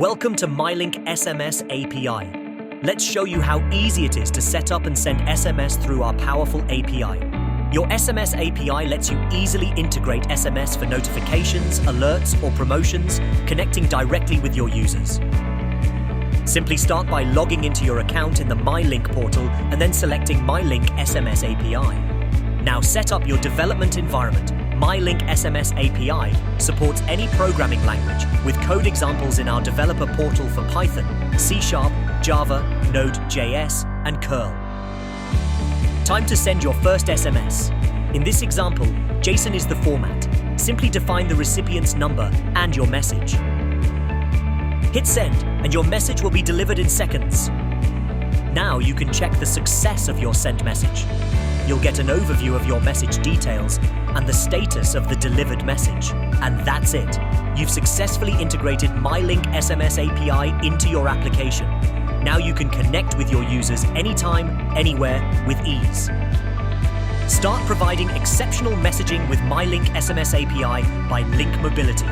Welcome to MyLINK SMS API. Let's show you how easy it is to set up and send SMS through our powerful API. Your SMS API lets you easily integrate SMS for notifications, alerts, or promotions, connecting directly with your users. Simply start by logging into your account in the MyLINK portal and then selecting MyLINK SMS API. Now set up your development environment. MyLINK SMS API supports any programming language with code examples in our developer portal for Python, C#, Java, Node.js, and Curl. Time to send your first SMS. In this example, JSON is the format. Simply define the recipient's number and your message. Hit send, and your message will be delivered in seconds. Now you can check the success of your sent message. You'll get an overview of your message details and the status of the delivered message. And that's it. You've successfully integrated MyLINK SMS API into your application. Now you can connect with your users anytime, anywhere, with ease. Start providing exceptional messaging with MyLINK SMS API by Link Mobility.